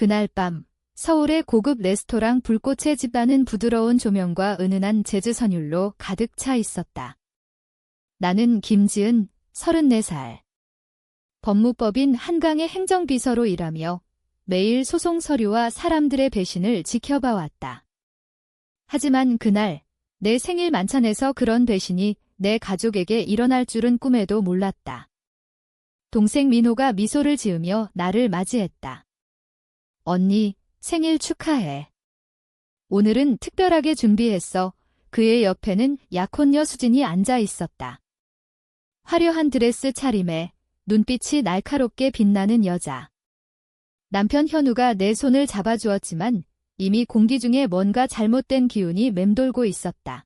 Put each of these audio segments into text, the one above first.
그날 밤 서울의 고급 레스토랑 불꽃에 빛나는 부드러운 조명과 은은한 재즈 선율로 가득 차 있었다. 나는 김지은, 34살. 법무법인 한강의 행정비서로 일하며 매일 소송 서류와 사람들의 배신을 지켜봐왔다. 하지만 그날 내 생일 만찬에서 그런 배신이 내 가족에게 일어날 줄은 꿈에도 몰랐다. 동생 민호가 미소를 지으며 나를 맞이했다. 언니, 생일 축하해. 오늘은 특별하게 준비했어. 그의 옆에는 약혼녀 수진이 앉아 있었다. 화려한 드레스 차림에 눈빛이 날카롭게 빛나는 여자. 남편 현우가 내 손을 잡아주었지만 이미 공기 중에 뭔가 잘못된 기운이 맴돌고 있었다.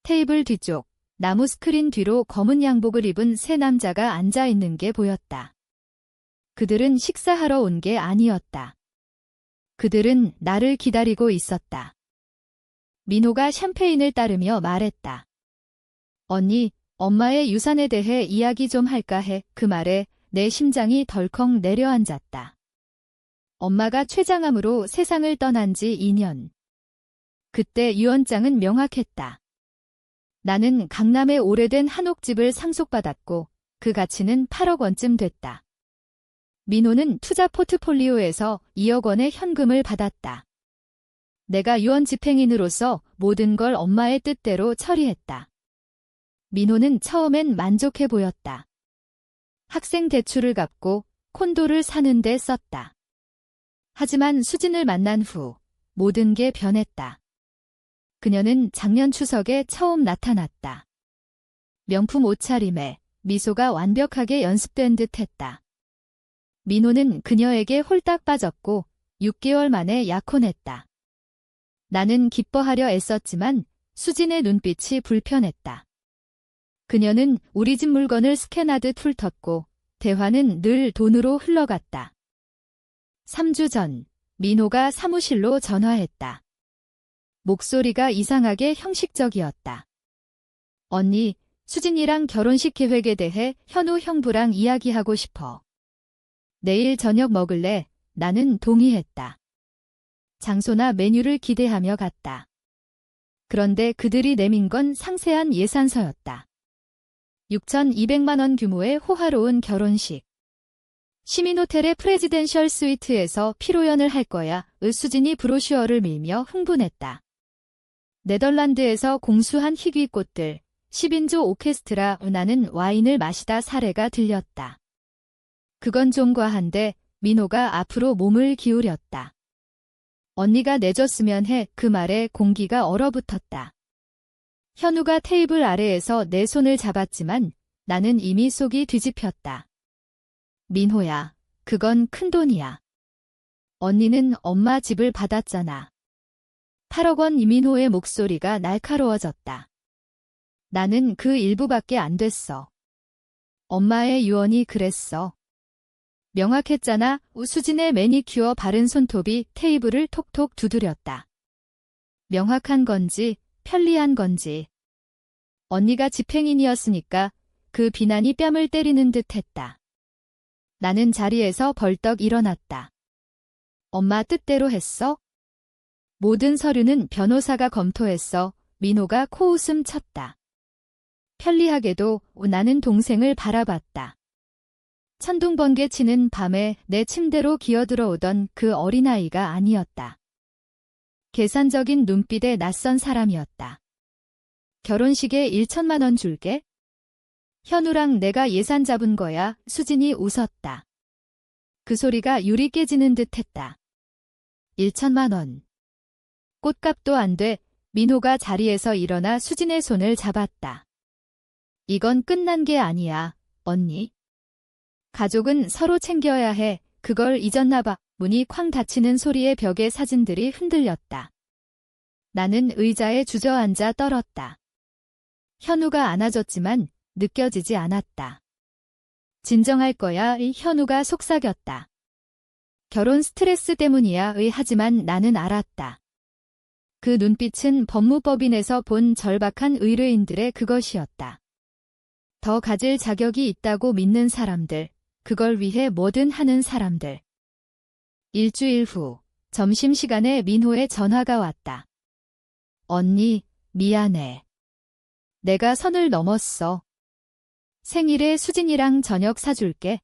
테이블 뒤쪽, 나무 스크린 뒤로 검은 양복을 입은 세 남자가 앉아 있는 게 보였다. 그들은 식사하러 온 게 아니었다. 그들은 나를 기다리고 있었다. 민호가 샴페인을 따르며 말했다. 언니, 엄마의 유산에 대해 이야기 좀 할까 해. 그 말에 내 심장이 덜컥 내려앉았다. 엄마가 췌장암으로 세상을 떠난 지 2년. 그때 유언장은 명확했다. 나는 강남의 오래된 한옥집을 상속받았고 그 가치는 8억 원쯤 됐다. 민호는 투자 포트폴리오에서 2억 원의 현금을 받았다. 내가 유언 집행인으로서 모든 걸 엄마의 뜻대로 처리했다. 민호는 처음엔 만족해 보였다. 학생 대출을 갚고 콘도를 사는 데 썼다. 하지만 수진을 만난 후 모든 게 변했다. 그녀는 작년 추석에 처음 나타났다. 명품 옷차림에 미소가 완벽하게 연습된 듯 했다. 민호는 그녀에게 홀딱 빠졌고 6개월 만에 약혼했다. 나는 기뻐하려 애썼지만 수진의 눈빛이 불편했다. 그녀는 우리 집 물건을 스캔하듯 훑었고 대화는 늘 돈으로 흘러갔다. 3주 전 민호가 사무실로 전화했다. 목소리가 이상하게 형식적이었다. 언니, 수진이랑 결혼식 계획에 대해 현우 형부랑 이야기하고 싶어. 내일 저녁 먹을래? 나는 동의했다. 장소나 메뉴를 기대하며 갔다. 그런데 그들이 내민 건 상세한 예산서였다. 6,200만 원 규모의 호화로운 결혼식. 시민호텔의 프레지덴셜 스위트에서 피로연을 할 거야. 수진이 브로슈어를 밀며 흥분했다. 네덜란드에서 공수한 희귀꽃들, 10인조 오케스트라. 나는 와인을 마시다 사례가 들렸다. 그건 좀 과한데 민호가 앞으로 몸을 기울였다. 언니가 내줬으면 해. 그 말에 공기가 얼어붙었다. 현우가 테이블 아래에서 내 손을 잡았지만 나는 이미 속이 뒤집혔다. 민호야, 그건 큰돈이야. 언니는 엄마 집을 받았잖아. 8억 원. 이민호의 목소리가 날카로워졌다. 나는 그 일부밖에 안 됐어. 엄마의 유언이 그랬어. 명확했잖아. 수진의 매니큐어 바른 손톱이 테이블을 톡톡 두드렸다. 명확한 건지 편리한 건지. 언니가 집행인이었으니까 그 비난이 뺨을 때리는 듯 했다. 나는 자리에서 벌떡 일어났다. 엄마 뜻대로 했어? 모든 서류는 변호사가 검토했어. 민호가 코웃음 쳤다. 편리하게도 나는 동생을 바라봤다. 천둥번개 치는 밤에 내 침대로 기어들어오던 그 어린아이가 아니었다. 계산적인 눈빛의 낯선 사람이었다. 결혼식에 1천만 원 줄게? 현우랑 내가 예산 잡은 거야. 수진이 웃었다. 그 소리가 유리 깨지는 듯 했다. 1천만 원. 꽃값도 안 돼. 민호가 자리에서 일어나 수진의 손을 잡았다. 이건 끝난 게 아니야, 언니. 가족은 서로 챙겨야 해. 그걸 잊었나 봐. 문이 쾅 닫히는 소리에 벽의 사진들이 흔들렸다. 나는 의자에 주저앉아 떨었다. 현우가 안아줬지만 느껴지지 않았다. 진정할 거야. 현우가 속삭였다. 결혼 스트레스 때문이야. 하지만 나는 알았다. 그 눈빛은 법무법인에서 본 절박한 의뢰인들의 그것이었다. 더 가질 자격이 있다고 믿는 사람들, 그걸 위해 뭐든 하는 사람들. 일주일 후 점심시간에 민호의 전화가 왔다. 언니, 미안해. 내가 선을 넘었어. 생일에 수진이랑 저녁 사줄게.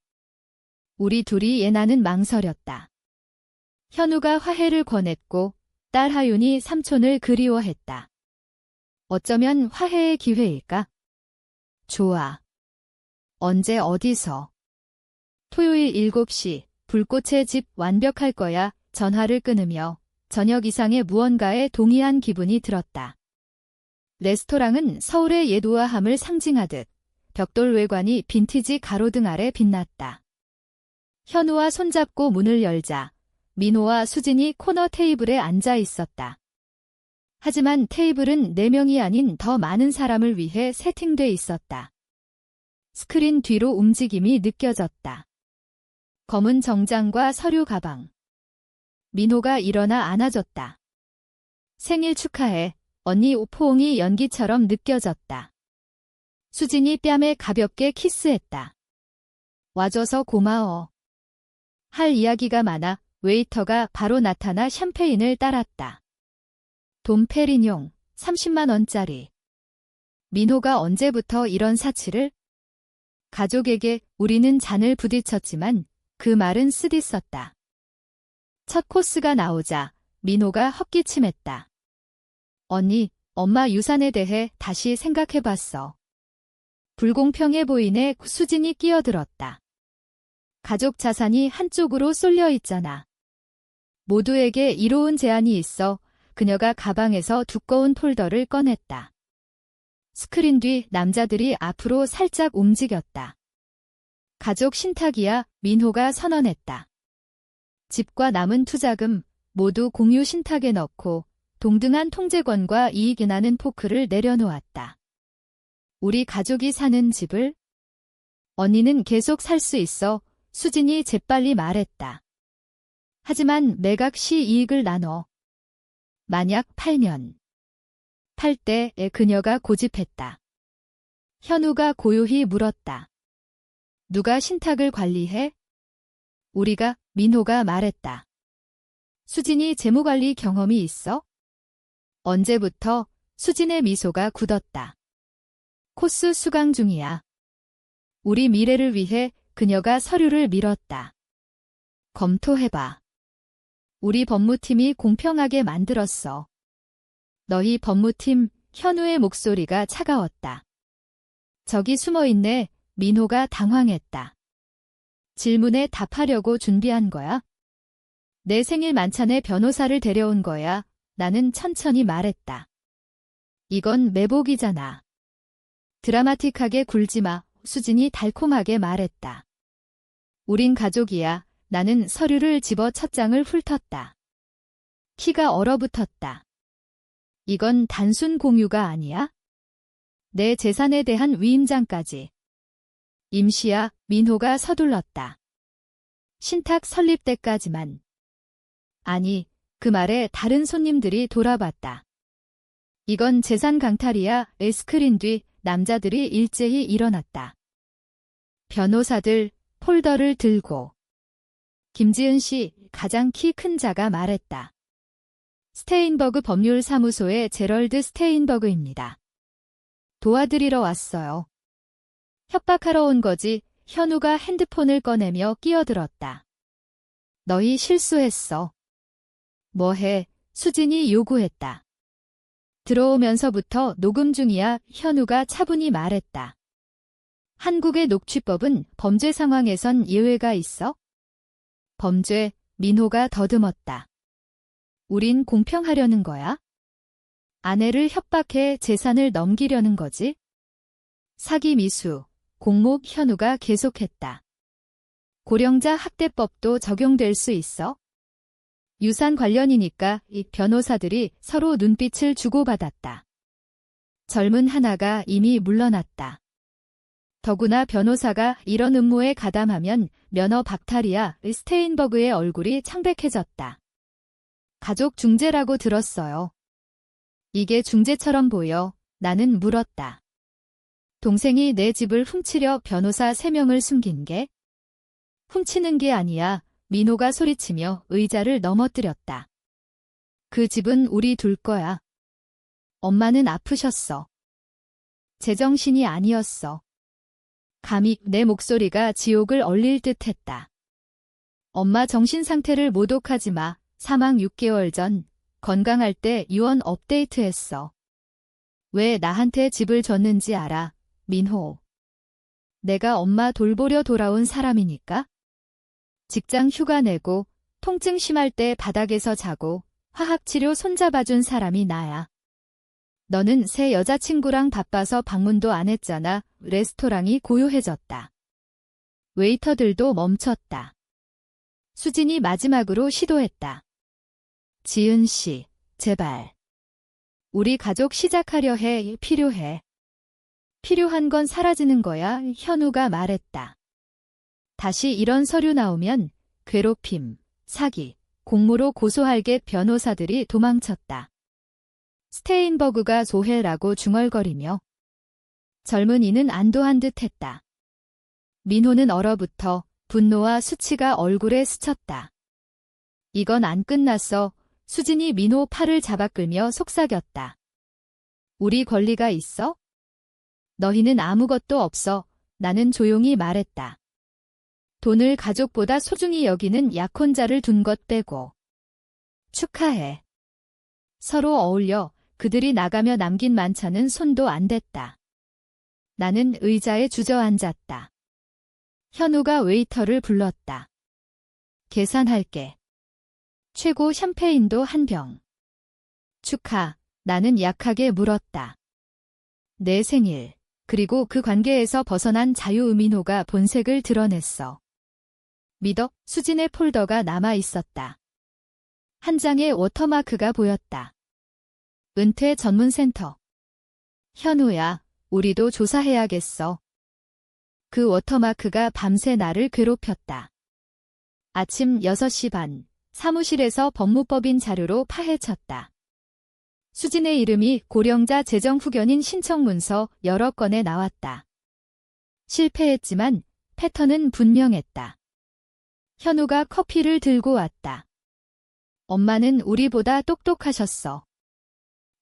우리 둘이 예나는 망설였다. 현우가 화해를 권했고 딸 하윤이 삼촌을 그리워했다. 어쩌면 화해의 기회일까? 좋아. 언제 어디서? 토요일 7시 불꽃의 집 완벽할 거야. 전화를 끊으며 저녁 이상의 무언가에 동의한 기분이 들었다. 레스토랑은 서울의 옛 우아함을 상징하듯 벽돌 외관이 빈티지 가로등 아래 빛났다. 현우와 손잡고 문을 열자 민호와 수진이 코너 테이블에 앉아 있었다. 하지만 테이블은 4명이 아닌 더 많은 사람을 위해 세팅돼 있었다. 스크린 뒤로 움직임이 느껴졌다. 검은 정장과 서류 가방. 민호가 일어나 안아줬다. 생일 축하해. 언니 포옹이 연기처럼 느껴졌다. 수진이 뺨에 가볍게 키스했다. 와줘서 고마워. 할 이야기가 많아 웨이터가 바로 나타나 샴페인을 따랐다. 돔페리뇽 30만 원짜리. 민호가 언제부터 이런 사치를? 가족에게 우리는 잔을 부딪혔지만 그 말은 쓰디썼다. 첫 코스가 나오자 민호가 헛기침했다. 언니, 엄마 유산에 대해 다시 생각해봤어. 불공평해 보이네. 수진이 끼어들었다. 가족 자산이 한쪽으로 쏠려 있잖아. 모두에게 이로운 제안이 있어. 그녀가 가방에서 두꺼운 폴더를 꺼냈다. 스크린 뒤 남자들이 앞으로 살짝 움직였다. 가족 신탁이야. 민호가 선언했다. 집과 남은 투자금 모두 공유 신탁에 넣고 동등한 통제권과 이익이 나는 포크를 내려놓았다. 우리 가족이 사는 집을? 언니는 계속 살 수 있어. 수진이 재빨리 말했다. 하지만 매각 시 이익을 나눠. 만약 팔면. 팔 때에 그녀가 고집했다. 현우가 고요히 물었다. 누가 신탁을 관리해? 우리가, 민호가 말했다. 수진이 재무관리 경험이 있어? 언제부터? 수진의 미소가 굳었다. 코스 수강 중이야. 우리 미래를 위해 그녀가 서류를 밀었다. 검토해봐. 우리 법무팀이 공평하게 만들었어. 너희 법무팀. 현우의 목소리가 차가웠다. 저기 숨어있네. 민호가 당황했다. 질문에 답하려고 준비한 거야? 내 생일 만찬에 변호사를 데려온 거야. 나는 천천히 말했다. 이건 매복이잖아. 드라마틱하게 굴지 마. 수진이 달콤하게 말했다. 우린 가족이야. 나는 서류를 집어 첫 장을 훑었다. 키가 얼어붙었다. 이건 단순 공유가 아니야? 내 재산에 대한 위임장까지. 임시야. 민호가 서둘렀다. 신탁 설립 때까지만. 아니, 그 말에 다른 손님들이 돌아봤다. 이건 재산 강탈이야. 스크린 뒤 남자들이 일제히 일어났다. 변호사들 폴더를 들고. 김지은 씨, 가장 키 큰 자가 말했다. 스테인버그 법률사무소의 제럴드 스테인버그입니다. 도와드리러 왔어요. 협박하러 온 거지. 현우가 핸드폰을 꺼내며 끼어들었다. 너희 실수했어. 뭐해? 수진이 요구했다. 들어오면서부터 녹음 중이야. 현우가 차분히 말했다. 한국의 녹취법은 범죄 상황에선 예외가 있어? 범죄, 민호가 더듬었다. 우린 공평하려는 거야? 아내를 협박해 재산을 넘기려는 거지? 사기 미수, 공목. 현우가 계속했다. 고령자 학대법도 적용될 수 있어? 유산 관련이니까. 이 변호사들이 서로 눈빛을 주고받았다. 젊은 하나가 이미 물러났다. 더구나 변호사가 이런 음모에 가담하면 면허 박탈이야. 스테인버그의 얼굴이 창백해졌다. 가족 중재라고 들었어요. 이게 중재처럼 보여. 나는 물었다. 동생이 내 집을 훔치려 변호사 3명을 숨긴 게? 훔치는 게 아니야. 민호가 소리치며 의자를 넘어뜨렸다. 그 집은 우리 둘 거야. 엄마는 아프셨어. 제정신이 아니었어. 감히 내 목소리가 지옥을 얼릴 듯 했다. 엄마 정신 상태를 모독하지 마. 사망 6개월 전 건강할 때 유언 업데이트했어. 왜 나한테 집을 줬는지 알아, 민호. 내가 엄마 돌보려 돌아온 사람이니까. 직장 휴가 내고 통증 심할 때 바닥에서 자고 화학치료 손잡아준 사람이 나야. 너는 새 여자친구랑 바빠서 방문도 안 했잖아. 레스토랑이 고요해졌다. 웨이터들도 멈췄다. 수진이 마지막으로 시도했다. 지은 씨, 제발. 우리 가족 시작하려 해. 필요해. 필요한 건 사라지는 거야. 현우가 말했다. 다시 이런 서류 나오면 괴롭힘, 사기, 공모로 고소할게. 변호사들이 도망쳤다. 스테인버그가 소해라고 중얼거리며 젊은이는 안도한 듯 했다. 민호는 얼어붙어 분노와 수치가 얼굴에 스쳤다. 이건 안 끝났어. 수진이 민호 팔을 잡아 끌며 속삭였다. 우리 권리가 있어? 너희는 아무것도 없어. 나는 조용히 말했다. 돈을 가족보다 소중히 여기는 약혼자를 둔 것 빼고. 축하해. 서로 어울려. 그들이 나가며 남긴 만찬은 손도 안 댔다. 나는 의자에 주저앉았다. 현우가 웨이터를 불렀다. 계산할게. 최고 샴페인도 한 병. 축하. 나는 약하게 물었다. 내 생일. 그리고 그 관계에서 벗어난 자유. 민호가 본색을 드러냈어. 믿어. 수진의 폴더가 남아 있었다. 한 장의 워터마크가 보였다. 은퇴 전문센터. 현우야, 우리도 조사해야겠어. 그 워터마크가 밤새 나를 괴롭혔다. 아침 6시 반, 사무실에서 법무법인 자료로 파헤쳤다. 수진의 이름이 고령자 재정 후견인 신청문서 여러 건에 나왔다. 실패했지만 패턴은 분명했다. 현우가 커피를 들고 왔다. 엄마는 우리보다 똑똑하셨어.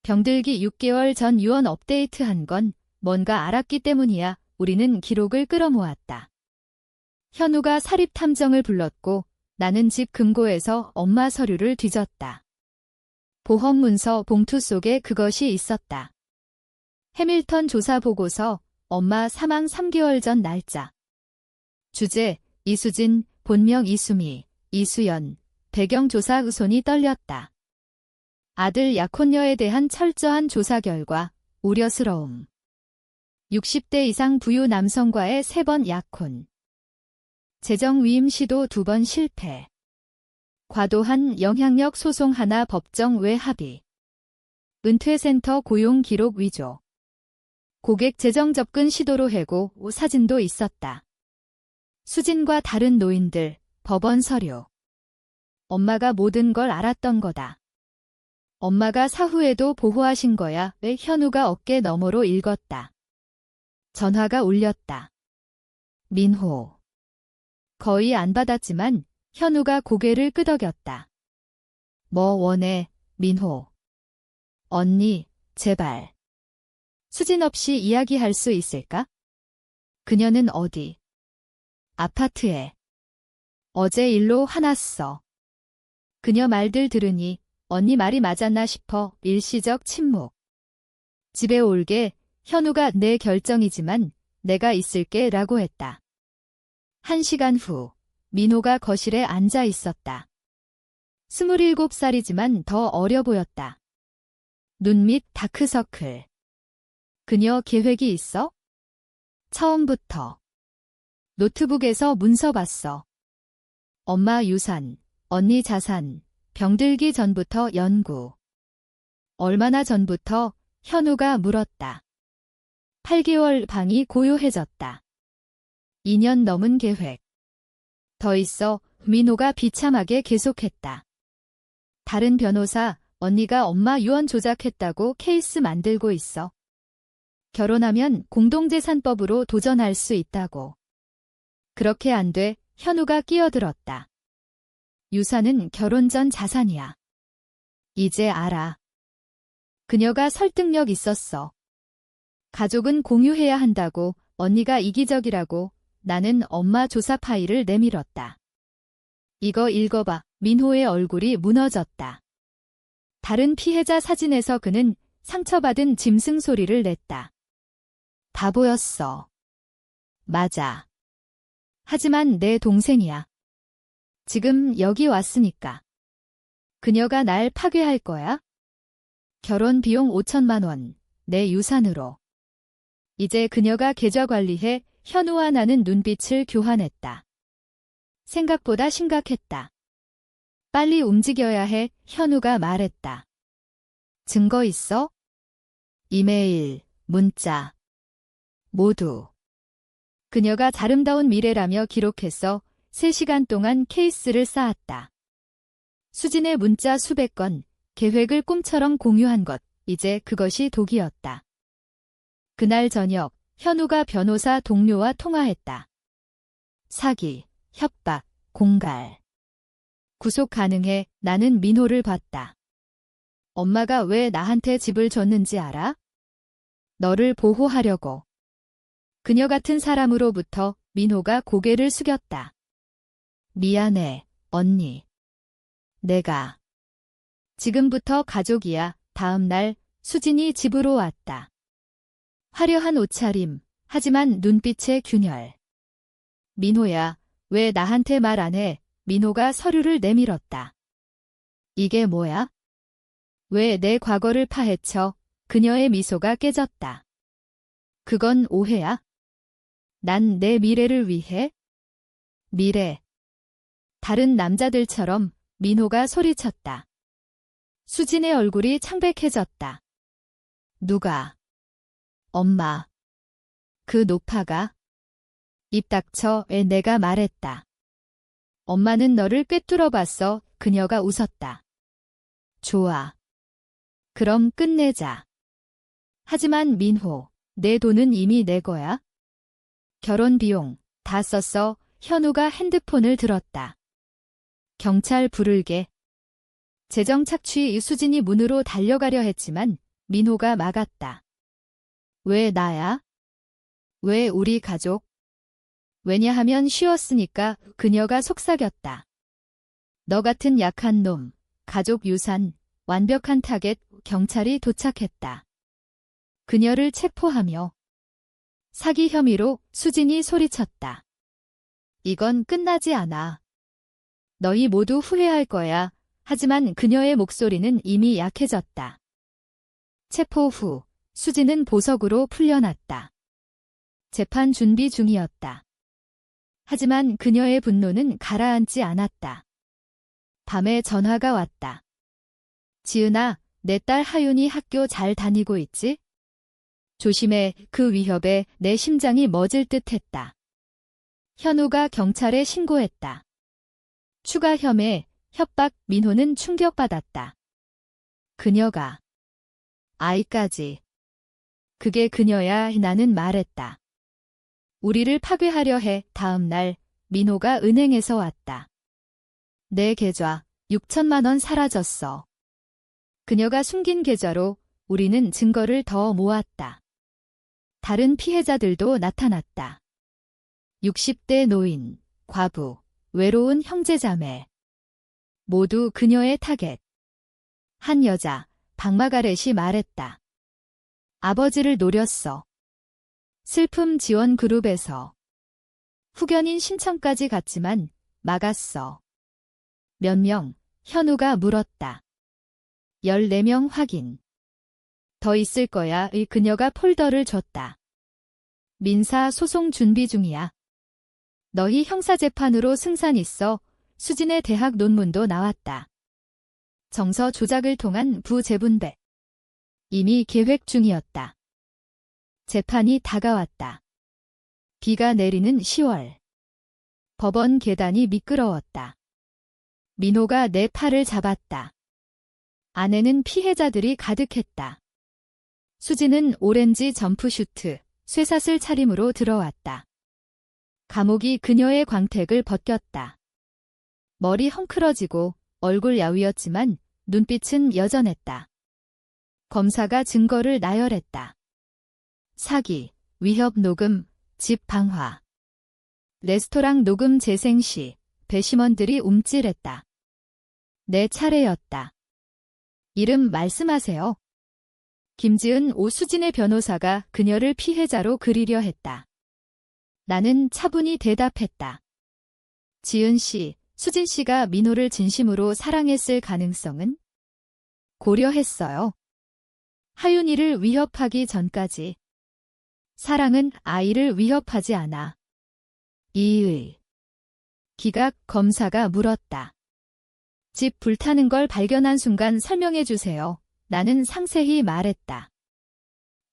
병들기 6개월 전 유언 업데이트한 건 뭔가 알았기 때문이야. 우리는 기록을 끌어모았다. 현우가 사립탐정을 불렀고 나는 집 금고에서 엄마 서류를 뒤졌다. 보험문서 봉투 속에 그것이 있었다. 해밀턴 조사 보고서, 엄마 사망 3개월 전 날짜. 주제, 이수진, 본명 이수미, 이수연, 배경조사. 손이 떨렸다. 아들 약혼녀에 대한 철저한 조사 결과 우려스러움. 60대 이상 부유 남성과의 3번 약혼. 재정 위임 시도 2번 실패. 과도한 영향력 소송 하나 법정 외 합의. 은퇴센터 고용 기록 위조. 고객 재정 접근 시도로 해고. 사진도 있었다. 수진과 다른 노인들, 법원 서류. 엄마가 모든 걸 알았던 거다. 엄마가 사후에도 보호하신 거야. 왜? 현우가 어깨 너머로 읽었다. 전화가 울렸다. 민호. 거의 안 받았지만 현우가 고개를 끄덕였다. 뭐 원해, 민호. 언니, 제발. 수진 없이 이야기할 수 있을까? 그녀는 어디? 아파트에. 어제 일로 화났어. 그녀 말들 들으니 언니 말이 맞았나 싶어. 일시적 침묵. 집에 올게. 현우가 내 결정이지만 내가 있을게 라고 했다. 1시간 후 민호가 거실에 앉아 있었다. 27살이지만 더 어려 보였다. 눈 밑 다크서클. 그녀 계획이 있어? 처음부터. 노트북에서 문서 봤어. 엄마 유산, 언니 자산, 병들기 전부터 연구. 얼마나 전부터? 현우가 물었다. 8개월. 방이 고요해졌다. 2년 넘은 계획. 더 있어. 민호가 비참하게 계속했다. 다른 변호사, 언니가 엄마 유언 조작했다고 케이스 만들고 있어. 결혼하면 공동재산법으로 도전할 수 있다고. 그렇게 안 돼. 현우가 끼어들었다. 유산은 결혼 전 자산이야. 이제 알아. 그녀가 설득력 있었어. 가족은 공유해야 한다고, 언니가 이기적이라고. 나는 엄마 조사 파일을 내밀었다. 이거 읽어봐. 민호의 얼굴이 무너졌다. 다른 피해자 사진에서 그는 상처받은 짐승 소리를 냈다. 바보였어. 맞아. 하지만 내 동생이야. 지금 여기 왔으니까. 그녀가 날 파괴할 거야? 결혼 비용 5천만 원, 내 유산으로. 이제 그녀가 계좌 관리해 현우와 나는 눈빛을 교환했다. 생각보다 심각했다. 빨리 움직여야 해, 현우가 말했다. 증거 있어? 이메일, 문자. 모두. 그녀가 아름다운 미래라며 기록해서 3시간 동안 케이스를 쌓았다. 수진의 문자 수백 건, 계획을 꿈처럼 공유한 것, 이제 그것이 독이었다. 그날 저녁, 현우가 변호사 동료와 통화했다. 사기, 협박, 공갈. 구속 가능해. 나는 민호를 봤다. 엄마가 왜 나한테 집을 줬는지 알아? 너를 보호하려고. 그녀 같은 사람으로부터. 민호가 고개를 숙였다. 미안해, 언니. 내가. 지금부터 가족이야. 다음 날 수진이 집으로 왔다. 화려한 옷차림, 하지만 눈빛의 균열. 민호야, 왜 나한테 말 안 해? 민호가 서류를 내밀었다. 이게 뭐야? 왜 내 과거를 파헤쳐? 그녀의 미소가 깨졌다. 그건 오해야? 난 내 미래를 위해? 미래. 다른 남자들처럼. 민호가 소리쳤다. 수진의 얼굴이 창백해졌다. 누가? 엄마. 그 노파가? 입 닥쳐. 왜 내가 말했다. 엄마는 너를 꿰뚫어 봤어. 그녀가 웃었다. 좋아. 그럼 끝내자. 하지만 민호, 내 돈은 이미 내 거야. 결혼 비용 다 썼어. 현우가 핸드폰을 들었다. 경찰 부를게. 재정 착취. 수진이 문으로 달려가려 했지만 민호가 막았다. 왜 나야? 왜 우리 가족? 왜냐하면 쉬웠으니까. 그녀가 속삭였다. 너 같은 약한 놈, 가족 유산, 완벽한 타겟. 경찰이 도착했다. 그녀를 체포하며. 사기 혐의로. 수진이 소리쳤다. 이건 끝나지 않아. 너희 모두 후회할 거야. 하지만 그녀의 목소리는 이미 약해졌다. 체포 후 수진은 보석으로 풀려났다. 재판 준비 중이었다. 하지만 그녀의 분노는 가라앉지 않았다. 밤에 전화가 왔다. 지은아, 내 딸 하윤이 학교 잘 다니고 있지? 조심해. 그 위협에 내 심장이 멎을 듯했다. 현우가 경찰에 신고했다. 추가 혐의, 협박. 민호는 충격받았다. 그녀가. 아이까지. 그게 그녀야. 나는 말했다. 우리를 파괴하려 해. 다음 날 민호가 은행에서 왔다. 내 계좌 6천만 원 사라졌어. 그녀가 숨긴 계좌로. 우리는 증거를 더 모았다. 다른 피해자들도 나타났다. 60대 노인, 과부, 외로운 형제자매. 모두 그녀의 타겟. 한 여자, 박마가렛이 말했다. 아버지를 노렸어. 슬픔 지원 그룹에서. 후견인 신청까지 갔지만 막았어. 몇 명? 현우가 물었다. 14명 확인. 더 있을 거야. 그녀가 폴더를 줬다. 민사 소송 준비 중이야. 너희 형사재판으로 승산 있어. 수진의 대학 논문도 나왔다. 정서 조작을 통한 부재분배. 이미 계획 중이었다. 재판이 다가왔다. 비가 내리는 10월. 법원 계단이 미끄러웠다. 민호가 내 팔을 잡았다. 안에는 피해자들이 가득했다. 수진은 오렌지 점프슈트, 쇠사슬 차림으로 들어왔다. 감옥이 그녀의 광택을 벗겼다. 머리 헝클어지고 얼굴 야위었지만 눈빛은 여전했다. 검사가 증거를 나열했다. 사기, 위협 녹음, 집 방화. 레스토랑 녹음 재생 시 배심원들이 움찔했다. 내 차례였다. 이름 말씀하세요. 김지은 오수진의 변호사가 그녀를 피해자로 그리려 했다. 나는 차분히 대답했다. 지은 씨, 수진 씨가 민호를 진심으로 사랑했을 가능성은? 고려했어요. 하윤이를 위협하기 전까지. 사랑은 아이를 위협하지 않아. 이의. 기각 검사가 물었다. 집 불타는 걸 발견한 순간 설명해 주세요. 나는 상세히 말했다.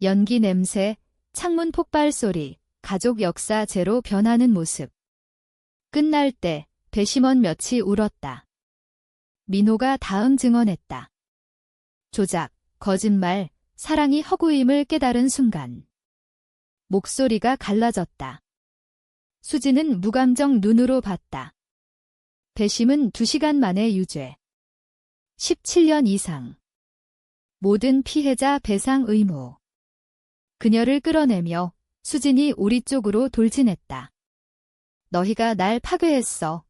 연기 냄새, 창문 폭발 소리, 가족 역사 제로 변하는 모습. 끝날 때 배심원 몇이 울었다. 민호가 다음 증언했다. 조작, 거짓말, 사랑이 허구임을 깨달은 순간. 목소리가 갈라졌다. 수지는 무감정 눈으로 봤다. 배심은 2시간 만에 유죄. 17년 이상. 모든 피해자 배상 의무. 그녀를 끌어내며 수진이 우리 쪽으로 돌진했다. 너희가 날 파괴했어.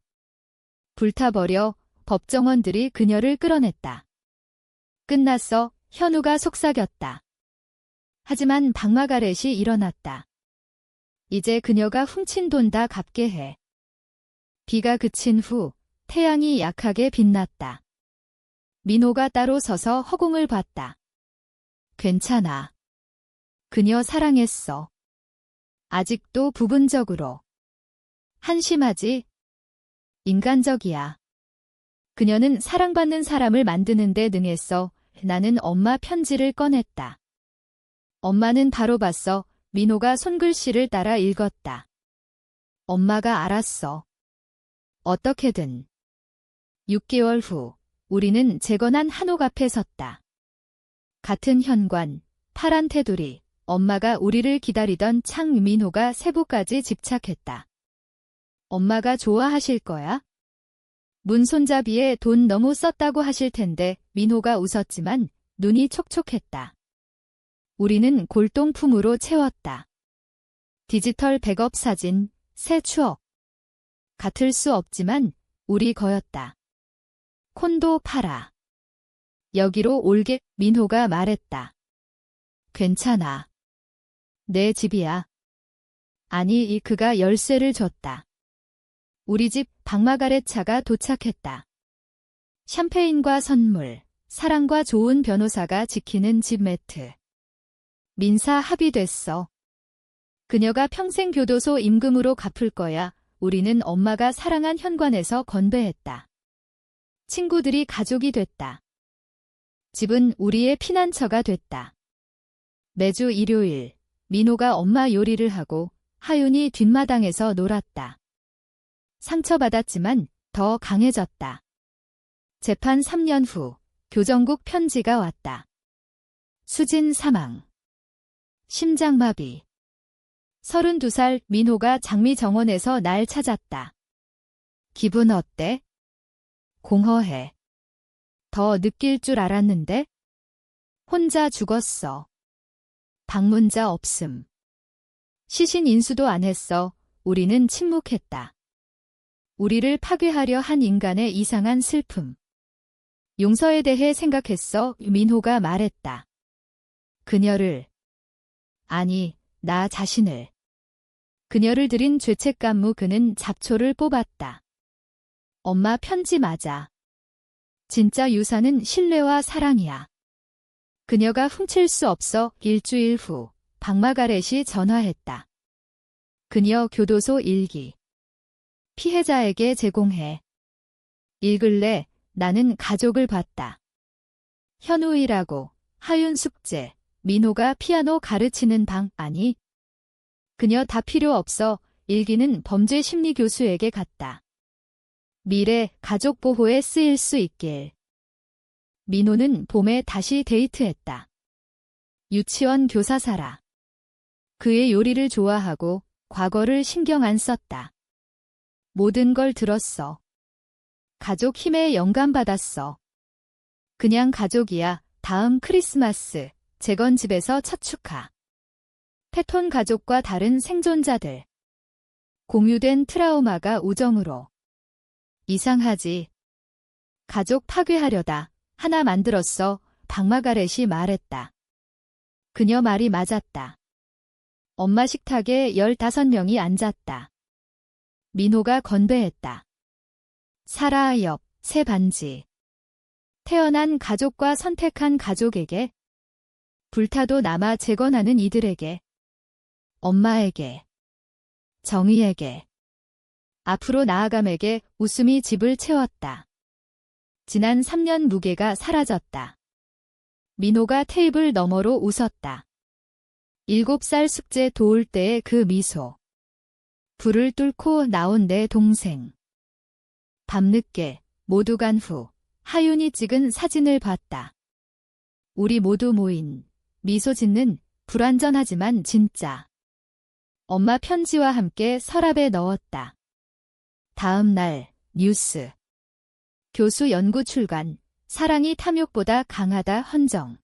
불타버려. 법정원들이 그녀를 끌어냈다. 끝났어. 현우가 속삭였다. 하지만 박마가렛이 일어났다. 이제 그녀가 훔친 돈 다 갚게 해. 비가 그친 후 태양이 약하게 빛났다. 민호가 따로 서서 허공을 봤다. 괜찮아. 그녀 사랑했어. 아직도 부분적으로. 한심하지? 인간적이야. 그녀는 사랑받는 사람을 만드는 데 능했어. 나는 엄마 편지를 꺼냈다. 엄마는 바로 봤어. 민호가 손글씨를 따라 읽었다. 엄마가 알았어. 어떻게든. 6개월 후 우리는 재건한 한옥 앞에 섰다. 같은 현관, 파란 테두리, 엄마가 우리를 기다리던 창. 민호가 세부까지 집착했다. 엄마가 좋아하실 거야? 문 손잡이에 돈 너무 썼다고 하실 텐데. 민호가 웃었지만 눈이 촉촉했다. 우리는 골동품으로 채웠다. 디지털 백업 사진, 새 추억. 같을 수 없지만 우리 거였다. 콘도 팔아. 여기로 올게. 민호가 말했다. 괜찮아. 내 집이야. 아니, 그가 열쇠를 줬다. 우리 집 박마가렛 차가 도착했다. 샴페인과 선물, 사랑과 좋은 변호사가 지키는 집 매트. 민사 합의됐어. 그녀가 평생 교도소 임금으로 갚을 거야. 우리는 엄마가 사랑한 현관에서 건배했다. 친구들이 가족이 됐다. 집은 우리의 피난처가 됐다. 매주 일요일, 민호가 엄마 요리를 하고 하윤이 뒷마당에서 놀았다. 상처받았지만 더 강해졌다. 재판 3년 후 교정국 편지가 왔다. 수진 사망. 심장마비. 32살. 민호가 장미정원에서 날 찾았다. 기분 어때? 공허해. 더 느낄 줄 알았는데? 혼자 죽었어. 방문자 없음. 시신 인수도 안 했어. 우리는 침묵했다. 우리를 파괴하려 한 인간의 이상한 슬픔. 용서에 대해 생각했어. 민호가 말했다. 그녀를. 아니, 나 자신을. 그녀를 들인 죄책감. 그는 잡초를 뽑았다. 엄마 편지 맞아. 진짜 유산은 신뢰와 사랑이야. 그녀가 훔칠 수 없어. 일주일 후 박마가렛이 전화했다. 그녀 교도소 일기. 피해자에게 제공해. 읽을래. 나는 가족을 봤다. 현우이라고. 하윤 숙제. 민호가 피아노 가르치는 방. 아니. 그녀 다 필요 없어. 일기는 범죄 심리 교수에게 갔다. 미래 가족 보호에 쓰일 수 있길. 민호는 봄에 다시 데이트했다. 유치원 교사 살아. 그의 요리를 좋아하고 과거를 신경 안 썼다. 모든 걸 들었어. 가족 힘에 영감받았어. 그냥 가족이야. 다음 크리스마스, 재건 집에서 첫 축하. 패톤 가족과 다른 생존자들. 공유된 트라우마가 우정으로. 이상하지. 가족 파괴하려다 하나 만들었어. 박마가렛이 말했다. 그녀 말이 맞았다. 엄마 식탁에 15명이 앉았다. 민호가 건배했다. 사라 옆, 새 반지. 태어난 가족과 선택한 가족에게, 불타도 남아 재건하는 이들에게, 엄마에게, 정의에게, 앞으로 나아감에게 웃음이 집을 채웠다. 지난 3년 무게가 사라졌다. 민호가 테이블 너머로 웃었다. 7살 숙제 도울 때의 그 미소. 불을 뚫고 나온 내 동생. 밤늦게 모두 간 후 하윤이 찍은 사진을 봤다. 우리 모두 모인, 미소 짓는, 불완전하지만 진짜. 엄마 편지와 함께 서랍에 넣었다. 다음 날 뉴스. 교수 연구 출간, 사랑이 탐욕보다 강하다 헌정.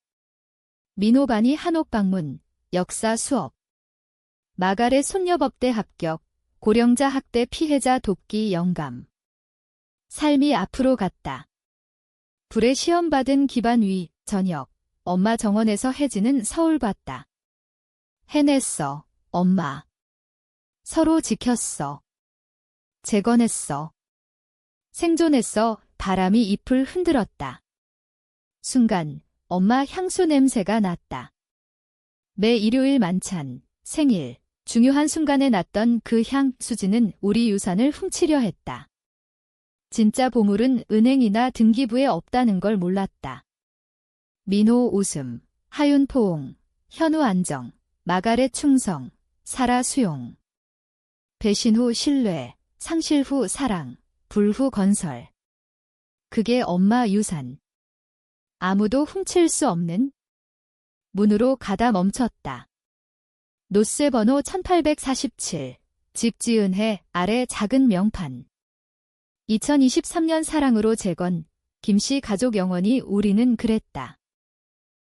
민호반이 한옥 방문, 역사 수업. 마가렛 손녀법대 합격, 고령자 학대 피해자 돕기 영감. 삶이 앞으로 갔다. 불에 시험받은 기반 위, 저녁, 엄마 정원에서 해지는 서울 봤다. 해냈어, 엄마. 서로 지켰어. 재건했어. 생존했어. 바람이 잎을 흔들었다. 순간 엄마 향수 냄새가 났다. 매 일요일 만찬, 생일, 중요한 순간에 났던 그 향. 수지는 우리 유산을 훔치려 했다. 진짜 보물은 은행이나 등기부에 없다는 걸 몰랐다. 민호 웃음, 하윤 포옹, 현우 안정, 마가렛 충성, 사라 수용. 배신 후 신뢰, 상실 후 사랑, 불 후 건설. 그게 엄마 유산. 아무도 훔칠 수 없는. 문으로 가다 멈췄다. 노스 번호 1847, 집 지은 해 아래 작은 명판. 2023년 사랑으로 재건, 김씨 가족 영원히 우리는 그랬다.